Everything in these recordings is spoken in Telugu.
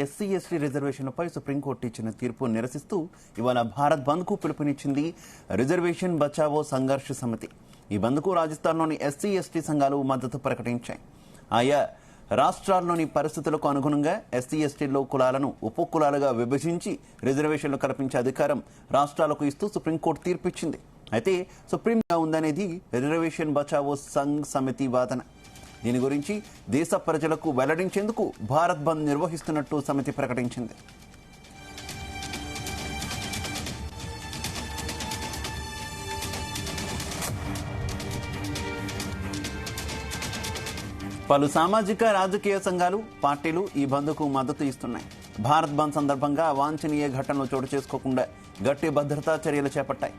ఎస్సీ ఎస్టీ రిజర్వేషన్లపై సుప్రీంకోర్టు ఇచ్చిన తీర్పు నిరసిస్తూ ఇవాళ భారత్ బంద్కు పిలుపునిచ్చింది రిజర్వేషన్ బచావో సంఘర్ష్ సమితి. ఈ బంద్కు రాజస్థాన్లోని ఎస్సీ ఎస్టీ సంఘాలు మద్దతు ప్రకటించాయి. ఆయా రాష్ట్రాల్లోని పరిస్థితులకు అనుగుణంగా ఎస్సీ ఎస్టీల్లో కులాలను ఉపకులాలుగా విభజించి రిజర్వేషన్లు కల్పించే అధికారం రాష్ట్రాలకు ఇస్తూ సుప్రీంకోర్టు తీర్పిచ్చింది. అయితే సుప్రీంగా ఉందనేది రిజర్వేషన్ బచావో సంఘ్ సమితి వాదన. దీని గురించి దేశ ప్రజలకు వెల్లడించేందుకు భారత్ బంద్ నిర్వహిస్తున్నట్టు సమితి ప్రకటించింది. పలు సామాజిక రాజకీయ సంఘాలు పార్టీలు ఈ బంద్కు మద్దతు ఇస్తున్నాయి. భారత్ బంద్ సందర్భంగా అవాంఛనీయ ఘటనలు చోటు చేసుకోకుండా గట్టి భద్రతా చర్యలు చేపట్టాయి.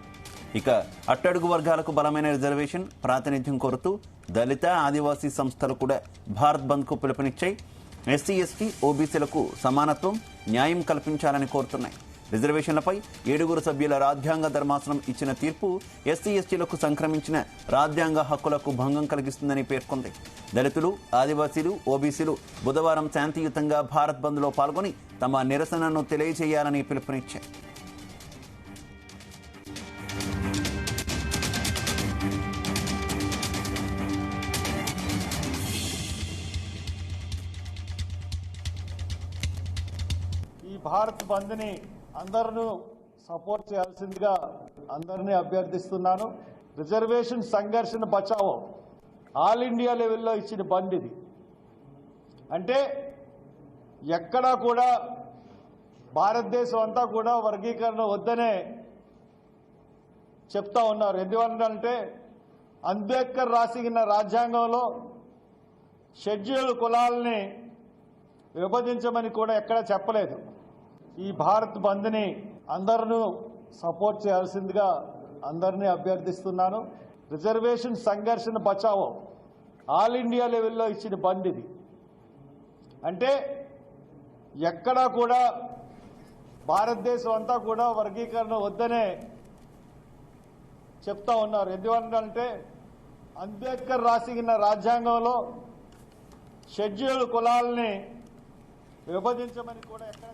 ఇక అట్టడుగు వర్గాలకు బలమైన రిజర్వేషన్ ప్రాతినిధ్యం కోరుతూ దళిత ఆదివాసీ సంస్థలు కూడా భారత్ బంద్కు పిలుపునిచ్చాయి. ఎస్సీ ఎస్టీ ఓబీసీలకు సమానత్వం న్యాయం కల్పించాలని కోరుతున్నాయి. రిజర్వేషన్లపై 7 సభ్యుల రాజ్యాంగ ధర్మాసనం ఇచ్చిన తీర్పు ఎస్సీ ఎస్టీలకు సంక్రమించిన రాజ్యాంగ హక్కులకు భంగం కలిగిస్తుందని పేర్కొంది. దళితులు ఆదివాసీలు ఓబీసీలు బుధవారం శాంతియుతంగా భారత్ బంద్లో పాల్గొని తమ నిరసనను తెలియజేయాలని పిలుపునిచ్చాయి. ఈ భారత్ బంద్ ని అందరూ సపోర్ట్ చేయాల్సిందిగా అందరినీ అభ్యర్థిస్తున్నాను. రిజర్వేషన్ సంఘర్షణ బచావో ఆల్ ఇండియా లెవెల్లో ఇచ్చిన బంద్ ఇది. అంటే ఎక్కడా కూడా భారతదేశం అంతా కూడా వర్గీకరణ వద్దనే చెప్తా ఉన్నారు. ఎందువల్లంటే అంబేద్కర్ రాసిన రాజ్యాంగంలో షెడ్యూల్ కులాలని విభజించమని కూడా ఎక్కడా చెప్పలేదు. ఈ భారత్ బంద్ ని అందరూ సపోర్ట్ చేయాల్సిందిగా అందరినీ అభ్యర్థిస్తున్నాను. రిజర్వేషన్ సంఘర్షణ బచావో ఆల్ ఇండియా లెవెల్లో ఇచ్చిన బంద్ ఇది. అంటే ఎక్కడా కూడా భారతదేశం అంతా కూడా వర్గీకరణ వద్దనే చెప్తా ఉన్నారు. ఎందువల్లంటే అంబేద్కర్ రాసిన రాజ్యాంగంలో షెడ్యూల్ కులాలని విభజించమని కూడా ఎక్కడ